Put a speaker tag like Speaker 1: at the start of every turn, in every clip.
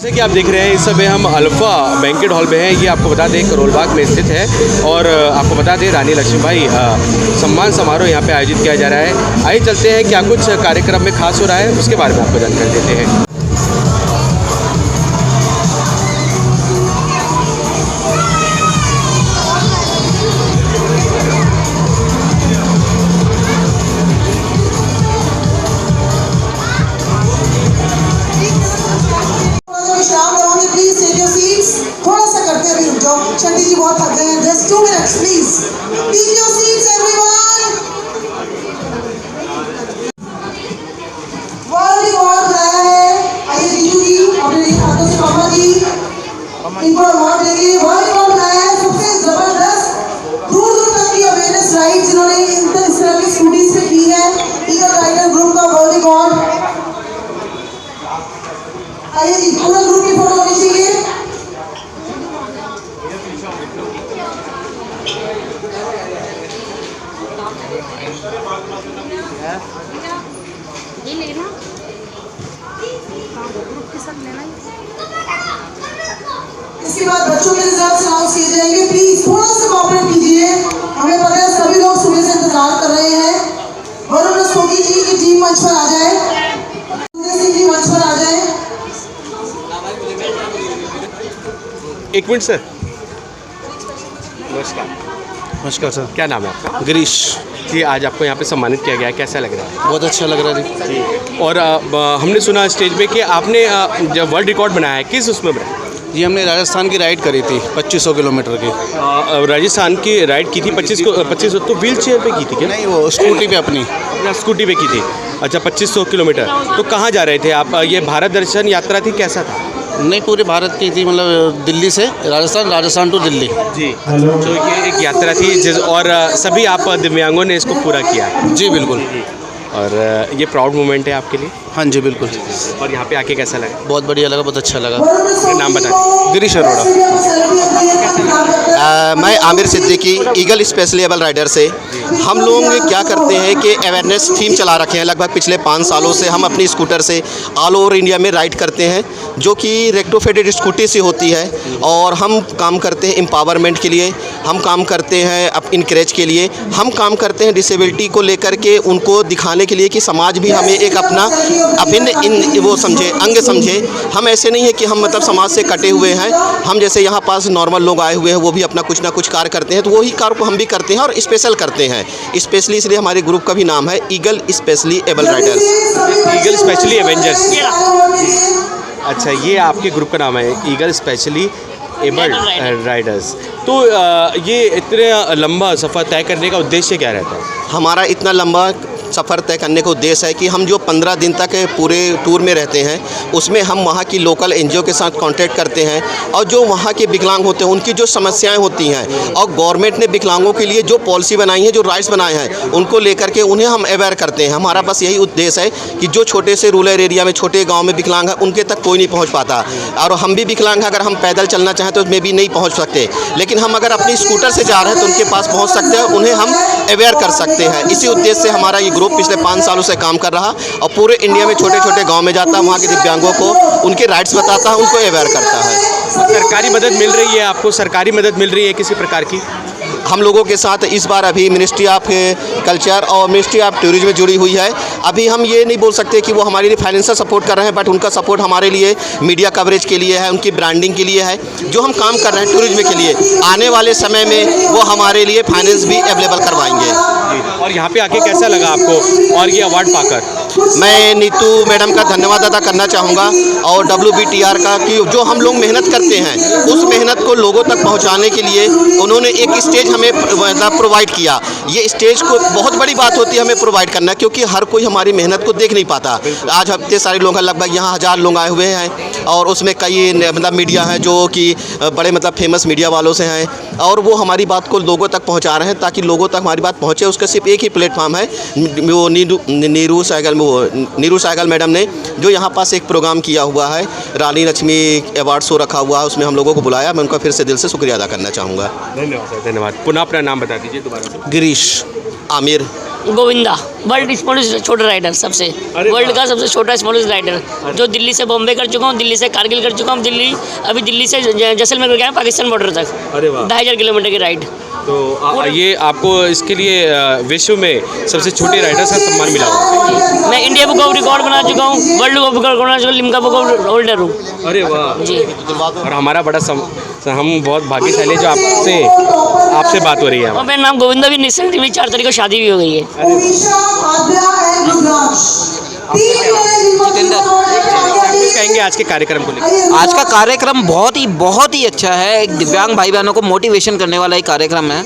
Speaker 1: जैसे कि आप देख रहे हैं इस समय हम अल्फा बैंकेट हॉल में हैं। ये आपको बता दें करोल बाग में स्थित है और आपको बता दें रानी लक्ष्मीबाई सम्मान समारोह यहाँ पे आयोजित किया जा रहा है। आइए चलते हैं क्या कुछ कार्यक्रम में खास हो रहा है उसके बारे में आपको जानकारी देते हैं।
Speaker 2: चंडी जी बहुत थक गए हैं। Just 2 minutes, please. Take your seats, everyone. World record बनाया है। आइए जीजू जी अपने हाथों से मामा जी इनको अवार्ड देंगे। वर्ल्ड रिकॉर्ड बनाया है सबसे जबरदस्त दूर दूर तक की अवेयरनेस राइड जिन्होंने इस तरह की स्कूटीज पे की है। ईगल राइडर ग्रुप का वर्ल्ड रिकॉर्ड। आइए जी पूरा ग्रुप की फोटो होनी चाहिए।
Speaker 3: ये लेना ग्रुप के साथ लेना।
Speaker 2: इसके बाद बच्चों के रिजल्ट्स अनाउंस किए जाएंगे। प्लीज थोड़ा सा कोऑपरेट कीजिए। हमें पता है सभी लोग सुबह से इंतजार कर रहे हैं। वरुण रस्तोगी जी की टीम मंच पर आ जाए। सिंह जी मंच पर आ जाए।
Speaker 1: एक मिनट सर। नमस्कार।
Speaker 4: नमस्कार सर।
Speaker 1: क्या नाम है आपका?
Speaker 4: गिरीश
Speaker 1: जी, आज आपको यहाँ पे सम्मानित किया गया है, कैसा लग रहा है?
Speaker 4: बहुत अच्छा लग रहा है जी।
Speaker 1: और हमने सुना स्टेज पे कि आपने जब वर्ल्ड रिकॉर्ड बनाया है, किस उसमें बनाया?
Speaker 4: जी हमने राजस्थान की राइड करी थी 2500 किलोमीटर की।
Speaker 1: राजस्थान की राइड की थी 2500 तो व्हील चेयर पे की थी क्या?
Speaker 4: नहीं वो स्कूटी पे अपनी
Speaker 1: स्कूटी पे की थी। अच्छा 2500 किलोमीटर। तो कहाँ जा रहे थे आप? ये भारत दर्शन यात्रा थी, कैसा था?
Speaker 4: नहीं पूरे भारत की थी, मतलब दिल्ली से राजस्थान, राजस्थान टू दिल्ली।
Speaker 1: जी तो ये एक यात्रा थी और सभी आप दिव्यांगों ने इसको पूरा किया?
Speaker 4: जी बिल्कुल।
Speaker 1: और ये प्राउड मोमेंट है आपके लिए?
Speaker 4: हाँ जी बिल्कुल।
Speaker 1: और यहाँ पे आके कैसा लगा?
Speaker 4: बहुत बढ़िया लगा, बहुत अच्छा लगा।
Speaker 1: नाम बता दीजिए।
Speaker 4: गिरीश अरोड़ा।
Speaker 5: मैं Aamir Siddiqui eagle specially able rider से। हम लोग क्या करते हैं कि अवेयरनेस थीम चला रखे हैं। लगभग पिछले 5 सालों से हम अपनी स्कूटर से ऑल ओवर इंडिया में राइड करते हैं, जो कि रेक्टोफेटेड स्कूटी से होती है। और हम काम करते हैं एम्पावरमेंट के लिए, हम काम करते हैं इनकरेज के लिए, हम काम करते हैं डिसेबिलिटी को लेकर के उनको दिखाने के लिए कि समाज भी हमें एक अपना अभिन्न वो समझे, अंग समझे। हम ऐसे नहीं है कि हम मतलब समाज से कटे हुए हैं। हम जैसे यहाँ पास नॉर्मल लोग आए हुए हैं, वो भी अपना कुछ ना कुछ कार्य करते हैं, तो वही कार्य को हम भी करते हैं और स्पेशल करते हैं। स्पेशली इसलिए हमारे ग्रुप का भी नाम है eagle specially able Riders.
Speaker 1: Eagle specially Avengers. अच्छा ये आपके ग्रुप का नाम है ईगल स्पेशली एबल राइडर्स। तो ये इतने लंबा सफ़र तय करने का उद्देश्य क्या रहता है?
Speaker 5: हमारा इतना लंबा सफ़र तय करने का उद्देश्य है कि हम जो 15 दिन तक पूरे टूर में रहते हैं, उसमें हम वहाँ की लोकल एनजीओ के साथ कांटेक्ट करते हैं और जो वहाँ के विकलांग होते हैं उनकी जो समस्याएं होती हैं, और गवर्नमेंट ने विकलांगों के लिए जो पॉलिसी बनाई है, जो राइट्स बनाए हैं, उनको लेकर के उन्हें हम अवेयर करते हैं। हमारा बस यही उद्देश्य है कि जो छोटे से रूरल एरिया में, छोटे गाँव में विकलांग है, उनके तक कोई नहीं पहुँच पाता। और हम भी विकलांग हैं, अगर हम पैदल चलना चाहें तो उसमें भी नहीं पहुँच सकते, लेकिन हम अगर अपनी स्कूटर से जा रहे हैं तो उनके पास पहुँच सकते हैं, उन्हें हम अवेयर कर सकते हैं। इसी उद्देश्य से हमारा ये ग्रुप पिछले 5 सालों से काम कर रहा और पूरे इंडिया में छोटे छोटे गांव में जाता है, वहाँ के दिव्यांगों को उनके राइट्स बताता है, उनको अवेयर करता है।
Speaker 1: सरकारी मदद मिल रही है आपको? सरकारी मदद मिल रही है किसी प्रकार की?
Speaker 5: हम लोगों के साथ इस बार अभी मिनिस्ट्री ऑफ कल्चर और मिनिस्ट्री ऑफ टूरिज्म जुड़ी हुई है। अभी हम ये नहीं बोल सकते कि वो हमारे लिए फाइनेंशियल सपोर्ट कर रहे हैं, बट उनका सपोर्ट हमारे लिए मीडिया कवरेज के लिए है, उनकी ब्रांडिंग के लिए है। जो हम काम कर रहे हैं टूरिज्म के लिए, आने वाले समय में वो हमारे लिए फाइनेंस भी अवेलेबल करवाएंगे।
Speaker 1: और यहाँ पे आके कैसा लगा आपको और ये अवार्ड पाकर?
Speaker 5: मैं नीतू मैडम का धन्यवाद अदा करना चाहूँगा और WBTR का, कि जो हम लोग मेहनत करते हैं उस मेहनत को लोगों तक पहुँचाने के लिए उन्होंने एक स्टेज हमें प्रोवाइड किया। ये स्टेज को बहुत बड़ी बात होती है हमें प्रोवाइड करना, क्योंकि हर कोई हमारी मेहनत को देख नहीं पाता। आज इतने सारे लोग हैं, लगभग यहाँ 1000 लोग आए हुए हैं और उसमें कई मतलब मीडिया है जो कि बड़े मतलब फेमस मीडिया वालों से हैं, और वो हमारी बात को लोगों तक पहुँचा रहे हैं ताकि लोगों तक हमारी बात पहुँचे। उसका सिर्फ एक ही प्लेटफॉर्म है, वो नीरू सहगल मैडम ने जो यहाँ पास एक प्रोग्राम किया हुआ है, रानी लक्ष्मी अवार्ड शो रखा हुआ है, उसमें हम लोगों को बुलाया। मैं उनका फिर से दिल से शुक्रिया अदा करना चाहूँगा।
Speaker 1: धन्यवाद सर, धन्यवाद। पुनः अपना नाम बता दीजिए दोबारा से।
Speaker 5: गिरीश आमिर।
Speaker 3: गोविंदा, वर्ल्ड स्मॉलेस्ट छोटा राइडर, सबसे
Speaker 1: अरे
Speaker 3: वर्ल्ड
Speaker 1: वाह।
Speaker 3: का सबसे छोटा स्मॉलेस्ट राइडर, जो दिल्ली से बॉम्बे कर चुका हूँ, दिल्ली से कारगिल कर चुका हूँ, अभी दिल्ली से जैसलमेर कर गया पाकिस्तान बॉर्डर तक।
Speaker 1: अरे वाह।
Speaker 3: 2500 किलोमीटर की राइड।
Speaker 1: तो ये आपको इसके लिए विश्व में सबसे छोटे राइडर का सम्मान मिला हुआ।
Speaker 3: मैं इंडिया बुक ऑफ रिकॉर्ड बना चुका हूँ, वर्ल्ड बुक ऑफ रिकॉर्ड बना चुका हूँ, लिम्का बुक ऑफ होल्डर हूँ।
Speaker 1: अरे वाह
Speaker 3: जी।
Speaker 1: और हमारा बड़ा हम बहुत भाग्यशाली जो आपसे बात हो रही है।
Speaker 3: और मेरा नाम गोविंदा भी निश्चित, मेरी 4 तारीख को शादी भी हो गई है।
Speaker 2: ओडिशा, आद्या एंड युवराज। तीन खिलाड़ी जिनको
Speaker 1: कुछ कहेंगे आज के कार्यक्रम को लेकर?
Speaker 6: आज का कार्यक्रम बहुत ही अच्छा है। एक दिव्यांग भाई बहनों को मोटिवेशन करने वाला एक कार्यक्रम है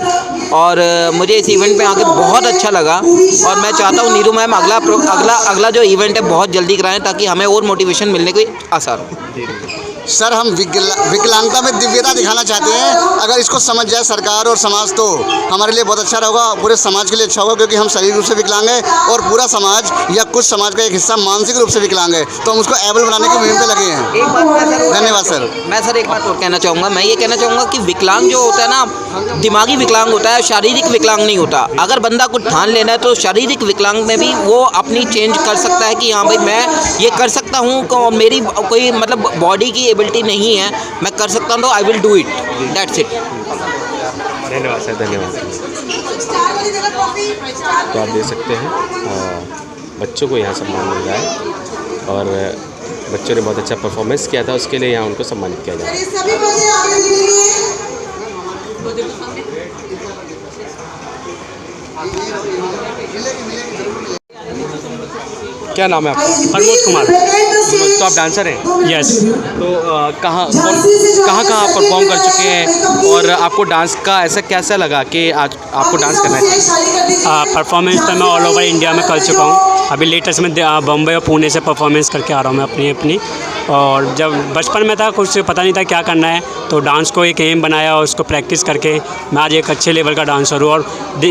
Speaker 6: और मुझे इस इवेंट में आके बहुत अच्छा लगा और मैं चाहता हूँ नीरू मैम अगला जो इवेंट है बहुत जल्दी कराएं ताकि हमें और मोटिवेशन मिलने की आसार हो।
Speaker 4: सर हम विकलांगता में दिव्यता दिखाना चाहते हैं। अगर इसको समझ जाए सरकार और समाज तो हमारे लिए बहुत अच्छा रहेगा, पूरे समाज के लिए अच्छा होगा, क्योंकि हम शारीरिक रूप से विकलांग हैं और पूरा समाज या कुछ समाज का एक हिस्सा मानसिक रूप से विकलांग है, तो हम उसको एबल बनाने की मुहिम पे लगे हैं।
Speaker 6: एक बात
Speaker 4: धन्यवाद सर।
Speaker 6: मैं सर एक बात और कहना चाहूँगा। मैं ये कहना चाहूँगा कि विकलांग जो होता है ना, दिमागी विकलांग होता है, शारीरिक विकलांग नहीं होता। अगर बंदा कुछ ठान लेना है तो शारीरिक विकलांग में भी वो अपनी चेंज कर सकता है कि हाँ भाई मैं ये कर सकता हूँ, मेरी कोई मतलब बॉडी की एबिलिटी नहीं है, मैं कर सकता हूँ तो I will do it, that's it.
Speaker 1: धन्यवाद सर, धन्यवाद। तो आप देख सकते हैं बच्चों को यहाँ सम्मान मिल रहा है और बच्चों ने बहुत अच्छा परफॉर्मेंस किया था, उसके लिए यहाँ उनको सम्मानित किया जा रहा है।
Speaker 2: सभी बच्चे आगे बढ़ेंगे।
Speaker 1: क्या नाम है आपका?
Speaker 7: प्रमोद कुमार।
Speaker 1: तो आप डांसर हैं?
Speaker 7: यस।
Speaker 1: तो कहाँ कहाँ परफॉर्म कर चुके हैं और आपको डांस का ऐसा कैसा लगा कि आज आपको डांस करना चाहिए?
Speaker 7: परफॉर्मेंस तो मैं ऑल ओवर इंडिया में कर चुका हूँ। अभी लेटेस्ट में बम्बई और पुणे से परफॉर्मेंस करके आ रहा हूँ मैं अपनी। और जब बचपन में था कुछ पता नहीं था क्या करना है, तो डांस को एक एम बनाया और उसको प्रैक्टिस करके मैं आज एक अच्छे लेवल का डांसर हूँ और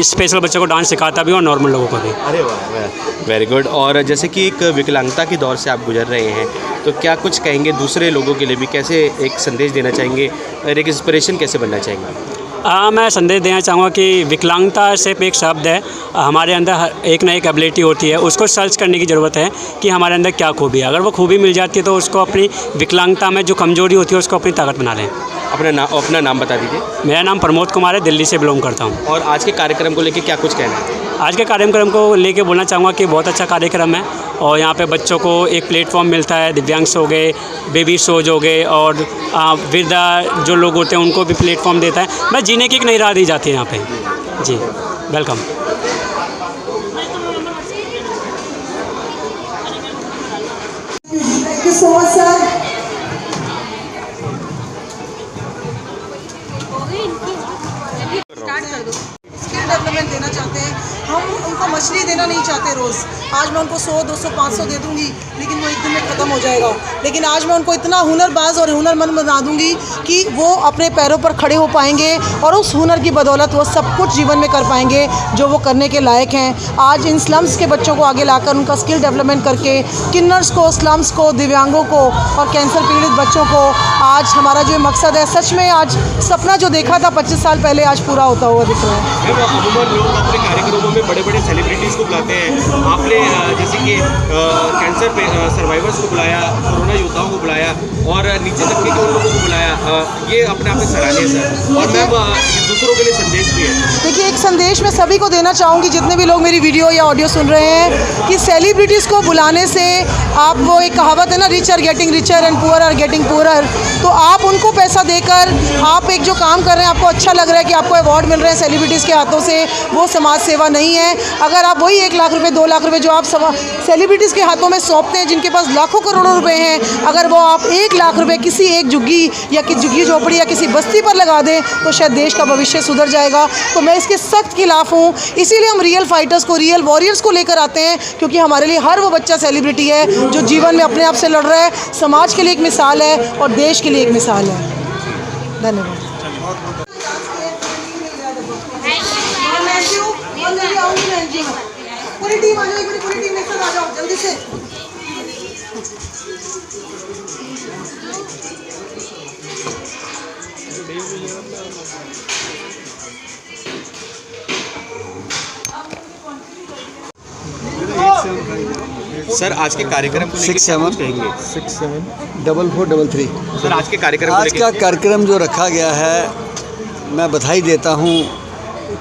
Speaker 7: स्पेशल बच्चों को डांस सिखाता भी और नॉर्मल लोगों को भी।
Speaker 1: अरे वाह, वेरी गुड। और जैसे कि एक विकलांगता के दौर से आप गुजर रहे हैं, तो क्या कुछ कहेंगे दूसरे लोगों के लिए भी, कैसे एक संदेश देना चाहेंगे और एक इंस्पिरेशन कैसे बनना चाहेंगे?
Speaker 7: मैं संदेश देना चाहूँगा कि विकलांगता सिर्फ एक शब्द है, हमारे अंदर एक ना एक एबिलिटी होती है, उसको सर्च करने की ज़रूरत है कि हमारे अंदर क्या खूबी है। अगर वो खूबी मिल जाती है तो उसको अपनी विकलांगता में जो कमजोरी होती है उसको अपनी ताकत बना लें।
Speaker 1: अपना नाम बता दीजिए।
Speaker 7: मेरा नाम प्रमोद कुमार है, दिल्ली से बिलोंग करता हूँ।
Speaker 1: और आज के कार्यक्रम को लेकर क्या कुछ कहना है?
Speaker 7: आज के कार्यक्रम को लेके बोलना चाहूँगा कि बहुत अच्छा कार्यक्रम है और यहाँ पे बच्चों को एक प्लेटफॉर्म मिलता है, दिव्यांग हो गए, बेबी शोज हो गए और वृद्धा जो लोग होते हैं उनको भी प्लेटफॉर्म देता है। मैं जीने की एक नई राह दी जाती है यहाँ पे। जी welcome.
Speaker 2: Thank you so much sir. Skill development देना चाहते हैं हम, उनको मछली देना नहीं चाहते रोज़। आज मैं उनको 100, 200, 500 दे दूंगी लेकिन वो एक दिन में ख़त्म हो जाएगा। लेकिन आज मैं उनको इतना हुनरबाज और हुनरमंद बना दूंगी कि वो अपने पैरों पर खड़े हो पाएंगे और उस हुनर की बदौलत वो सब कुछ जीवन में कर पाएंगे जो वो करने के लायक हैं। आज इन स्लम्स के बच्चों को आगे लाकर उनका स्किल डेवलपमेंट करके किन्नर्स को, स्लम्स को, दिव्यांगों को और कैंसर पीड़ित बच्चों को आज हमारा जो मकसद है, सच में आज सपना जो देखा था 25 साल पहले आज पूरा होता हुआ दिख रहा है।
Speaker 1: अमूमन लोग अपने कार्यक्रमों में बड़े बड़े सेलिब्रिटीज़ को बुलाते हैं। आपने जैसे कि कैंसर सर्वाइवर्स को बुलाया, कोरोना योद्धाओं को बुलाया और नीचे तबके के उन लोगों को बुलाया, ये अपने आप में सराहनीय सर। और मैम दूसरों के लिए संदेश भी है।
Speaker 2: देखिए, एक संदेश मैं सभी को देना चाहूँगी, जितने भी लोग मेरी वीडियो या ऑडियो सुन रहे हैं, कि सेलिब्रिटीज़ को बुलाने से आप, वो एक कहावत है ना, rich are getting richer and poor are getting poorer, तो आप उनको पैसा देकर आप एक जो काम कर रहे हैं, आपको अच्छा लग रहा है कि आपको अवार्ड मिल रहे हैं सेलिब्रिटीज़ के हाथों से, वो समाज सेवा नहीं है। अगर आप वही 1 लाख रुपए, 2 लाख रुपए जो आप सेलिब्रिटीज़ के हाथों में सौंपते हैं, जिनके पास लाखों करोड़ों रुपए हैं, अगर वो आप 1 लाख रुपए किसी एक झुग्गी या झुग्गी झोपड़ी या किसी बस्ती पर लगा दें तो शायद देश का भविष्य सुधर जाएगा। तो मैं इसके सख्त खिलाफ हूँ। इसीलिए हम रियल फाइटर्स को, रियल वॉरियर्स को लेकर आते हैं, क्योंकि हमारे लिए हर वो बच्चा सेलिब्रिटी है जो जीवन में अपने आप से लड़ रहा है, समाज के लिए एक मिसाल है और देश के लिए एक मिसाल है। धन्यवाद। पूरी टीम आ जाओ, पूरी टीम एक साथ आ जाओ जल्दी से।
Speaker 1: सर आज के कार्यक्रम को लेकर क्या कुछ कहेंगे?
Speaker 4: 674433।
Speaker 1: सर आज के कार्यक्रम को
Speaker 8: आज
Speaker 1: लेकर
Speaker 8: का कार्यक्रम जो रखा गया है, मैं बधाई देता हूँ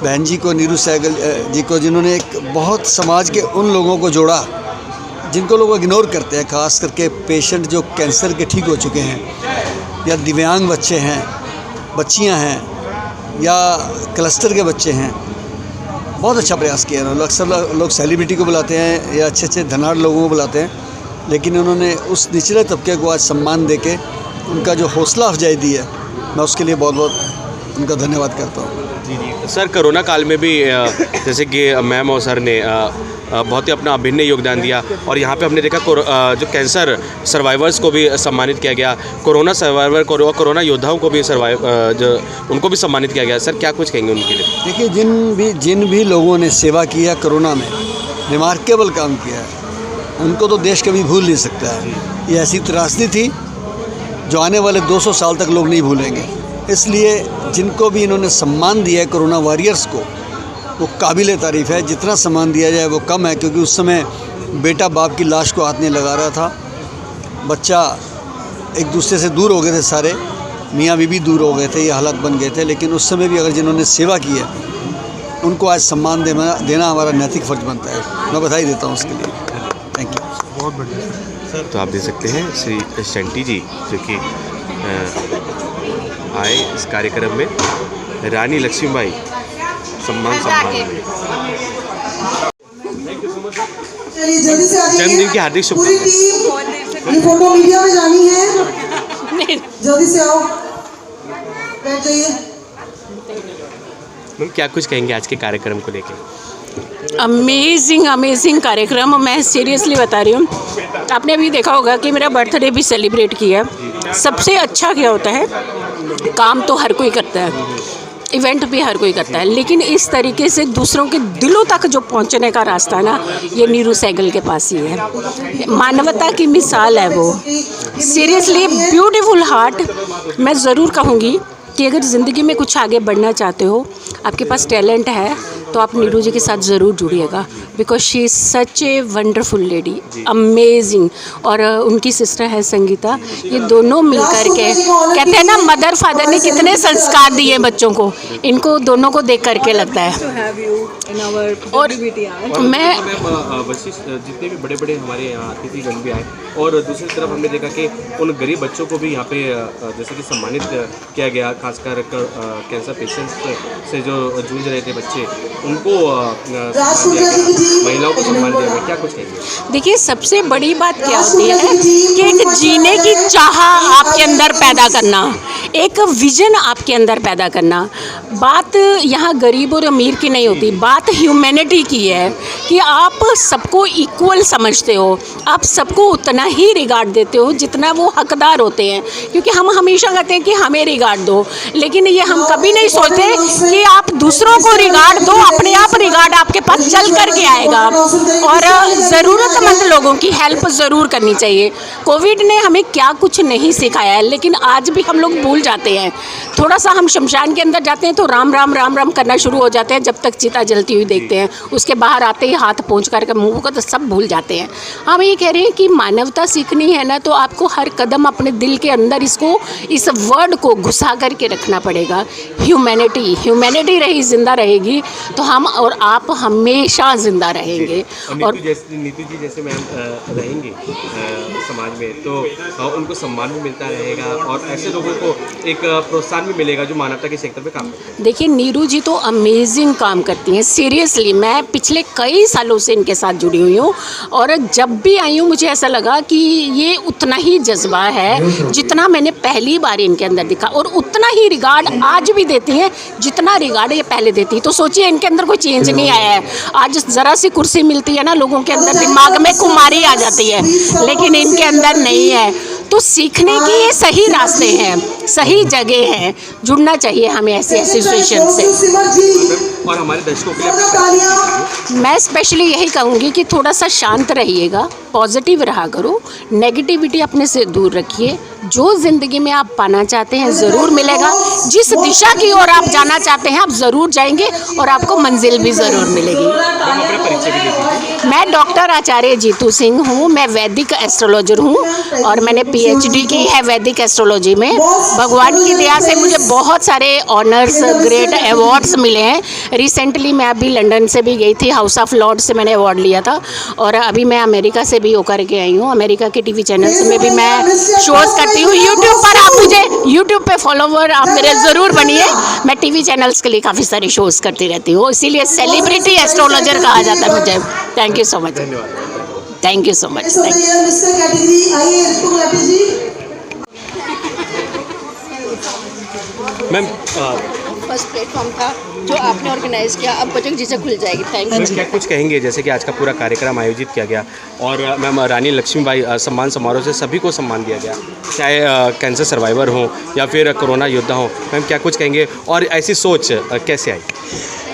Speaker 8: बहन जी को, नीरू सहगल जी को, जिन्होंने एक बहुत समाज के उन लोगों को जोड़ा जिनको लोग इग्नोर करते हैं, ख़ास करके पेशेंट जो कैंसर के ठीक हो चुके हैं, या दिव्यांग बच्चे हैं, बच्चियां हैं, या क्लस्टर के बच्चे हैं। बहुत अच्छा प्रयास किया उन्होंने। अक्सर लोग सेलिब्रिटी को बुलाते हैं या अच्छे अच्छे धनाढ़ लोगों को बुलाते हैं, लेकिन उन्होंने उस निचले तबके को आज सम्मान देके उनका जो हौसला अफजाई दी है, मैं उसके लिए बहुत बहुत उनका धन्यवाद करता हूँ।
Speaker 1: जी सर, कोरोना काल में भी जैसे कि मैम और सर ने बहुत ही अपना अभिन्न योगदान दिया और यहाँ पे हमने देखा जो कैंसर सर्वाइवर्स को भी सम्मानित किया गया, कोरोना सर्वाइवर कोरोना योद्धाओं को भी उनको भी सम्मानित किया गया। सर क्या कुछ कहेंगे उनके लिए?
Speaker 8: देखिए, जिन भी लोगों ने सेवा किया कोरोना में, रिमार्केबल काम किया है, उनको तो देश कभी भूल नहीं सकता है। ये ऐसी त्रासदी थी जो आने वाले 200 साल तक लोग नहीं भूलेंगे। इसलिए जिनको भी इन्होंने सम्मान दिया है कोरोना वॉरियर्स को, वो काबिल तारीफ़ है। जितना सम्मान दिया जाए वो कम है, क्योंकि उस समय बेटा बाप की लाश को हाथ नहीं लगा रहा था, बच्चा एक दूसरे से दूर हो गए थे, सारे मियाँ बीबी दूर हो गए थे, ये हालात बन गए थे। लेकिन उस समय भी अगर जिन्होंने सेवा की है उनको आज सम्मान देना हमारा नैतिक फ़र्ज बनता है। मैं बधाई देता हूँ उसके लिए। Thank you.
Speaker 1: बहुत बढ़िया सर। तो आप देख सकते हैं श्री शंटी जी जो कि आए इस कार्यक्रम में रानी लक्ष्मीबाई सम्मान
Speaker 2: चलिए जल्दी से आ जाइए।
Speaker 1: जन्मदिन की हार्दिक
Speaker 2: पूरी
Speaker 1: शुभकामनाएं।
Speaker 2: टीम ये फोटो मीडिया में जानी है, जल्दी से आओ, बैठ जाइए।
Speaker 1: मैम क्या कुछ कहेंगे आज के कार्यक्रम को लेकर?
Speaker 9: अमेजिंग कार्यक्रम। मैं सीरियसली बता रही हूँ, आपने अभी देखा होगा कि मेरा बर्थडे भी सेलिब्रेट किया। सबसे अच्छा क्या होता है, काम तो हर कोई करता है, इवेंट भी हर कोई करता है, लेकिन इस तरीके से दूसरों के दिलों तक जो पहुंचने का रास्ता ना, ये नीरू सहगल के पास ही है। मानवता की मिसाल है वो। Seriously beautiful heart. मैं ज़रूर कहूँगी कि अगर ज़िंदगी में कुछ आगे बढ़ना चाहते हो, आपके पास टैलेंट है, तो आप नीरू जी के साथ ज़रूर जुड़िएगा, because she is such a wonderful lady, amazing. और उनकी सिस्टर है संगीता, ये दोनों मिलकर के, कहते हैं ना मदर फादर ने कितने संस्कार दिए बच्चों को, इनको दोनों को देख करके लगता है। और मैं
Speaker 1: जितने भी बड़े बड़े हमारे यहाँ अतिथिगण भी आए, और दूसरी तरफ हमने देखा कि उन गरीब बच्चों को भी यहाँ पे जैसे कि सम्मानित किया गया, खासकर कैंसर पेशेंट्स से जो जूझ रहे थे बच्चे, उनको महिलाओं को सम्मान दिया गया। क्या कुछ कहेंगे?
Speaker 9: देखिए, सबसे बड़ी बात क्या होती है कि एक जीने की चाह आपके अंदर पैदा करना, एक विजन आपके अंदर पैदा करना। बात यहाँ गरीब और अमीर की नहीं होती, बात ह्यूमैनिटी की है कि आप सबको इक्वल समझते हो, आप सबको उतना ही रिगार्ड देते हो जितना वो हकदार होते हैं। क्योंकि हम हमेशा कहते हैं कि हमें रिगार्ड दो, लेकिन ये हम कभी नहीं सोचते कि आप दूसरों को रिगार्ड दो, अपने आप रिगार्ड आपके पास चल करके आएगा। और ज़रूरतमंद लोगों की हेल्प ज़रूर करनी चाहिए। कोविड ने हमें क्या कुछ नहीं सिखाया है, लेकिन आज भी हम लोग भूल जाते हैं। थोड़ा सा हम शमशान के अंदर जाते हैं तो राम राम राम राम करना शुरू हो जाते हैं, जब तक चिता जलती हुई देखते हैं। उसके बाहर आते ही हाथ पहुँच करके मुँह को तो सब भूल जाते हैं। हम ये कह रहे हैं कि मानवता सीखनी है ना, तो आपको हर कदम अपने दिल के अंदर इस वर्ड को घुसा करके रखना पड़ेगा। ह्यूमैनिटी रही, जिंदा रहेगी तो हम और आप हमेशा जिंदा रहेंगे। और
Speaker 1: नीतू जी जैसे मैम रहेंगे समाज में, तो उनको सम्मान भी मिलता रहेगा और ऐसे लोगों को एक प्रोत्साहन भी मिलेगा जो मानवता के सेक्टर में काम करते हैं।
Speaker 9: देखिए, नीरू जी तो अमेजिंग काम करती हैं। सीरियसली मैं पिछले कई सालों से इनके साथ जुड़ी हुई हूँ, और जब भी आई हूँ मुझे ऐसा लगा कि ये उतना ही जज्बा है जितना मैंने पहली बार इनके अंदर दिखा, और उतना ही रिगार्ड आज भी देती हैं जितना रिगार्ड ये पहले देती। तो सोचिए, इनके अंदर कोई चेंज नहीं आया है। आज ज़रा सी कुर्सी मिलती है ना, लोगों के अंदर दिमाग में खुमारी आ जाती है, लेकिन इनके अंदर नहीं है। तो सीखने के ये सही रास्ते हैं, सही जगह हैं, जुड़ना चाहिए हमें ऐसे सिचुएशन से।
Speaker 1: और हमारे दर्शकों के लिए
Speaker 9: मैं स्पेशली यही कहूँगी कि थोड़ा सा शांत रहिएगा, पॉजिटिव रहा करो, नेगेटिविटी अपने से दूर रखिए। जो ज़िंदगी में आप पाना चाहते हैं ज़रूर मिलेगा, जिस दिशा की ओर आप जाना चाहते हैं आप ज़रूर जाएंगे, और आपको मंजिल भी ज़रूर मिलेगी। मैं डॉक्टर आचार्य जीतू सिंह हूँ। मैं वैदिक एस्ट्रोलॉजर हूँ और मैंने PhD की है वैदिक एस्ट्रोलॉजी में। भगवान की दया से मुझे बहुत सारे ऑनर्स, ग्रेट अवार्ड्स मिले हैं। रिसेंटली मैं अभी लंदन से भी गई थी, हाउस ऑफ लॉर्ड से मैंने अवार्ड लिया था, और अभी मैं अमेरिका से भी होकर के आई हूँ। अमेरिका के TV चैनल्स में भी मैं शोज़ करती हूँ। यूट्यूब पर आप मुझे यूट्यूब पे फॉलोवर आप मेरे ज़रूर बनिए। मैं TV चैनल्स के लिए काफ़ी सारे शोज़ करती रहती हूँ, इसीलिए सेलिब्रिटी एस्ट्रोलॉजर कहा जाता है मुझे। Thank you so much. Thank you so much.
Speaker 1: Ma'am
Speaker 9: first platform था जो आपने ऑर्गेनाइज किया, अब बच्चों की चीज़ें खुल जाएगी। Thank you.
Speaker 1: क्या कुछ कहेंगे, जैसे कि आज का पूरा कार्यक्रम आयोजित किया गया और मैम रानी लक्ष्मीबाई सम्मान समारोह से सभी को सम्मान दिया गया, चाहे कैंसर सर्वाइवर हों या फिर कोरोना योद्धा हों, मैम क्या कुछ कहेंगे और ऐसी सोच कैसे आई?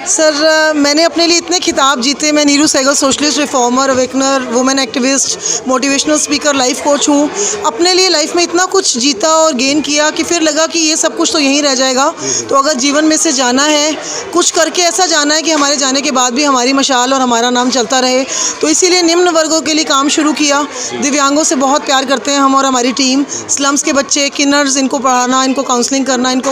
Speaker 2: सर, मैंने अपने लिए इतने खिताब जीते। मैं Neeru Sehgal, socialist reformer, awakener, women activist, motivational speaker, life coach हूँ। अपने लिए लाइफ में इतना कुछ जीता और गेन किया कि फिर लगा कि ये सब कुछ तो यहीं रह जाएगा। तो अगर जीवन में से जाना है, कुछ करके ऐसा जाना है कि हमारे जाने के बाद भी हमारी मशाल और हमारा नाम चलता रहे, तो इसीलिए निम्न वर्गों के लिए काम शुरू किया। दिव्यांगों से बहुत प्यार करते हैं हम और हमारी टीम। स्लम्स के बच्चे, किन्नर्स, इनको पढ़ाना, इनको काउंसलिंग करना, इनको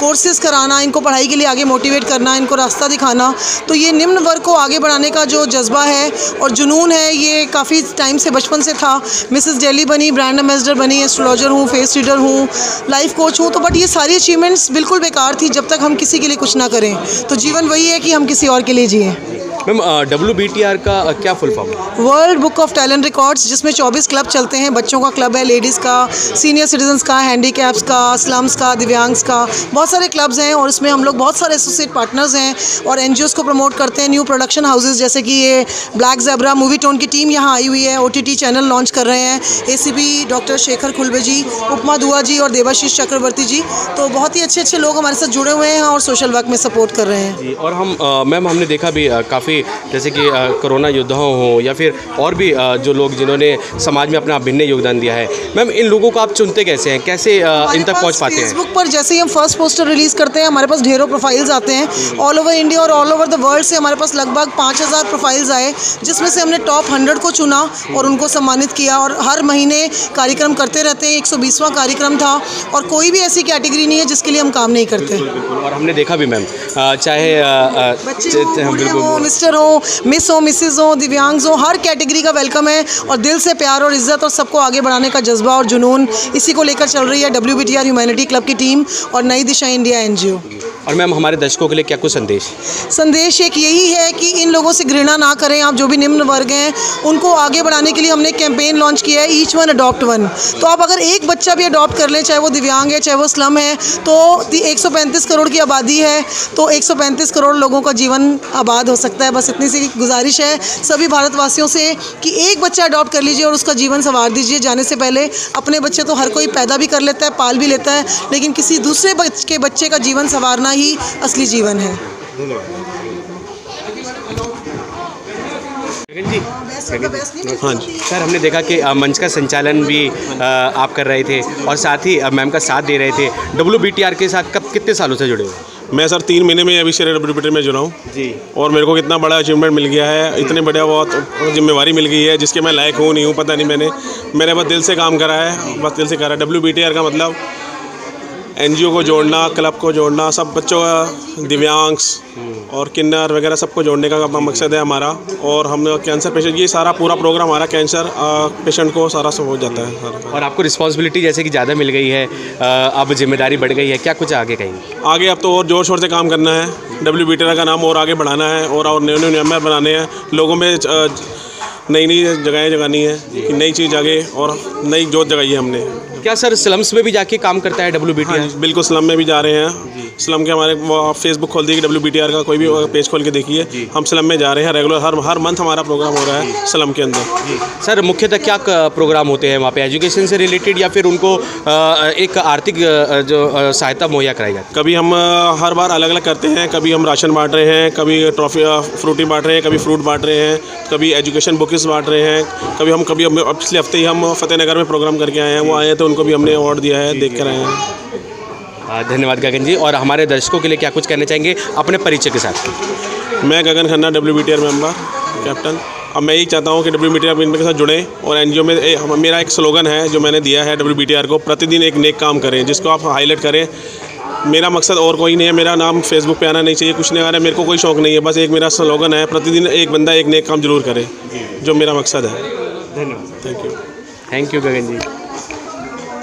Speaker 2: कोर्सेज कराना, इनको पढ़ाई के लिए आगे मोटिवेट करना, इनको रास्ता दिखाना। तो ये निम्न वर्ग को आगे बढ़ाने का जो जज्बा है और जुनून है, ये काफ़ी टाइम से, बचपन से था। मिसेस दिल्ली बनी, ब्रांड एम्बेसडर बनी, एस्ट्रोलॉजर हूँ, फेस रीडर हूँ, लाइफ कोच हूँ। तो बट ये सारी अचीवमेंट्स बिल्कुल बेकार थी जब तक हम किसी के लिए कुछ ना करें। तो जीवन वही है कि हम किसी और के लिए जिएं।
Speaker 1: मैम WBTR का क्या फुल फॉर्म है?
Speaker 2: World book of talent records, जिसमें 24 क्लब चलते हैं। बच्चों का क्लब है, लेडीज़ का, सीनियर सिटीजन्स का, हैंडीकैप्स का, स्लम्स का, दिव्यांग्स का, बहुत सारे क्लब्स हैं। और इसमें हम लोग बहुत सारे एसोसिएट पार्टनर्स हैं और NGOs को प्रमोट करते हैं। न्यू प्रोडक्शन हाउसेज जैसे कि ये ब्लैक ज़ेब्रा मूवी टोन की टीम यहाँ आई हुई है, OTT चैनल लॉन्च कर रहे हैं। ACP डॉक्टर शेखर खुलबे जी, उपमा दुआ जी और देवाशीष चक्रवर्ती जी। तो बहुत ही अच्छे अच्छे लोग हमारे साथ जुड़े हुए हैं और सोशल वर्क में सपोर्ट कर रहे हैं
Speaker 1: जी। और हम मैम हमने देखा भी काफ़ी, जैसे कि कोरोना योद्धाओं हों या फिर और भी जो लोग जिन्होंने समाज में अपना भिन्न योगदान दिया है, मैम इन लोगों को आप चुनते कैसे हैं, कैसे इन तक पहुंच पाते हैं?
Speaker 2: फेसबुक पर जैसे ही हम फर्स्ट पोस्टर रिलीज़ करते हैं, हमारे पास ढेरों प्रोफाइल्स आते हैं ऑल ओवर इंडिया और ऑल ओवर द वर्ल्ड से। हमारे पास लगभग 5000 प्रोफाइल्स आए, जिसमें से हमने टॉप 100 को चुना और उनको सम्मानित किया। और हर महीने कार्यक्रम करते रहते हैं। 120वां कार्यक्रम था और कोई भी ऐसी कैटेगरी नहीं है जिसके लिए हम काम नहीं करते।
Speaker 1: बिल्कुल। और हमने देखा भी मैम, चाहे
Speaker 2: बच्चे हो, मिस्टर हो, मिस हो, मिसेज हो, दिव्यांग हो, हर कैटेगरी का वेलकम है। और दिल से प्यार और इज्जत और सबको आगे बढ़ाने का जज्बा और जुनून, इसी को लेकर चल रही है WBTR ह्यूमैनिटी क्लब की टीम और नई दिशा इंडिया NGO।
Speaker 1: और मैम हमारे दर्शकों के लिए क्या कुछ
Speaker 2: संदेश एक यही है कि इन लोगों से घृणा ना करें। आप जो भी निम्न वर्ग हैं, उनको आगे बढ़ाने के लिए हमने कैंपेन लॉन्च किया है, ईच वन अडॉप्ट वन। तो आप अगर एक बच्चा भी अडॉप्ट कर लें, चाहे वो दिव्यांग है, चाहे वो स्लम है, तो 135 करोड़ की आबादी है, तो 135 करोड़ लोगों का जीवन आबाद हो सकता है। बस इतनी सी गुजारिश है सभी भारतवासियों से कि एक बच्चा अडॉप्ट कर लीजिए और उसका जीवन संवार दीजिए। जाने से पहले अपने बच्चे तो हर कोई पैदा भी कर लेता है, पाल भी लेता है, लेकिन किसी दूसरे के बच्चे का जीवन संवारना ही असली जीवन है।
Speaker 1: गगन जी, हाँ जी सर, हमने देखा कि मंच का संचालन भी आप कर रहे थे और साथ ही मैम का साथ दे रहे थे। WBTR के साथ कब कितने सालों से जुड़े हुए?
Speaker 10: मैं सर 3 महीने में अभी से WBTR में जुड़ा हूँ
Speaker 1: जी। और
Speaker 10: मेरे को कितना बड़ा अचीवमेंट मिल गया है, इतनी बढ़िया बहुत जिम्मेवारी मिल गई है जिसके मैं लायक हूँ नहीं हूँ पता नहीं। मैंने बस दिल से काम करा है, बस दिल से करा है। WBTR का मतलब NGO को जोड़ना, क्लब को जोड़ना, सब बच्चों का, दिव्यांग्स और किन्नर वगैरह सबको जोड़ने का मकसद है हमारा। और हम कैंसर पेशेंट, ये सारा पूरा प्रोग्राम हमारा कैंसर पेशेंट को सारा सब हो जाता है सारा।
Speaker 1: और आपको रिस्पॉन्सिबिलिटी जैसे कि ज़्यादा मिल गई है, अब जिम्मेदारी बढ़ गई है, क्या कुछ आगे कहेंगे?
Speaker 10: आगे अब तो और ज़ोर शोर से काम करना है, WBTR का नाम और आगे बढ़ाना है और नए नए मेंबर बनाने हैं, लोगों में नई नई जगहें जगानी है कि नई चीज़ आगे और नई जोत जगाई है हमने।
Speaker 1: क्या सर स्लम्स में भी जाके काम करता है WBTR?
Speaker 10: हाँ, बिल्कुल स्लम में भी जा रहे हैं। स्लम के हमारे फेसबुक खोल दिए WBTR का कोई भी पेज खोल के देखिए, हम स्लम में जा रहे हैं रेगुलर। हर मंथ हमारा प्रोग्राम हो रहा है स्लम के अंदर।
Speaker 1: सर मुख्यतः क्या प्रोग्राम होते हैं वहाँ पे, एजुकेशन से रिलेटेड या फिर उनको एक आर्थिक जो सहायता मुहैया कराई जाती है?
Speaker 10: कभी हम हर बार अलग अलग करते हैं, कभी हम राशन बांट रहे हैं, कभी ट्रॉफी फ्रूटी बांट रहे हैं, कभी फ्रूट बांट रहे हैं, कभी एजुकेशन बुक्स बांट रहे हैं, कभी पिछले हफ्ते ही हम फतेहनगर में प्रोग्राम करके आए हैं, वो आए हैं तो उनको भी हमने अवार्ड दिया है, देख कर आए हैं।
Speaker 1: धन्यवाद गगन जी। और हमारे दर्शकों के लिए क्या कुछ कहना चाहेंगे अपने परिचय के साथ?
Speaker 10: मैं गगन खन्ना, WBTR मेंबर, कैप्टन। अब मैं यही चाहता हूँ कि WBTR इनके साथ जुड़ें और NGO में मेरा एक स्लोगन है जो मैंने दिया है WBTR को, प्रतिदिन एक नेक काम करें, जिसको आप हाईलाइट करें। मेरा मकसद और कोई नहीं है, मेरा नाम फेसबुक पे आना नहीं चाहिए, कुछ नहीं आना है, मेरे को कोई शौक़ नहीं है, बस एक मेरा स्लोगन है, प्रतिदिन एक बंदा एक नेक काम जरूर करे, जो मेरा मकसद है।
Speaker 1: धन्यवाद।
Speaker 10: Thank you.
Speaker 1: थैंक यू गगन जी।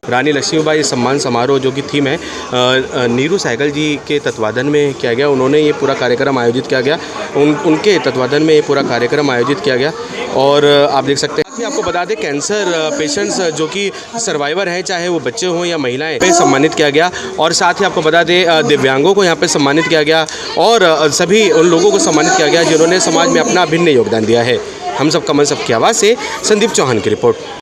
Speaker 1: रानी लक्ष्मीबाई सम्मान समारोह जो कि थीम है नीरू सहगल जी के तत्वाधान में किया गया, उन्होंने ये पूरा कार्यक्रम आयोजित किया गया, उनके तत्वाधान में ये पूरा कार्यक्रम आयोजित किया गया। और आप देख सकते हैं, आपको बता दें कैंसर पेशेंट्स जो कि सर्वाइवर हैं, चाहे वो बच्चे हों या महिलाएं, पे सम्मानित किया गया। और साथ ही आपको बता दें दिव्यांगों को यहाँ पे सम्मानित किया गया और सभी उन लोगों को सम्मानित किया गया जिन्होंने समाज में अपना अभिन्न योगदान दिया है। हम सब कमल सब की आवाज़ से संदीप चौहान की रिपोर्ट।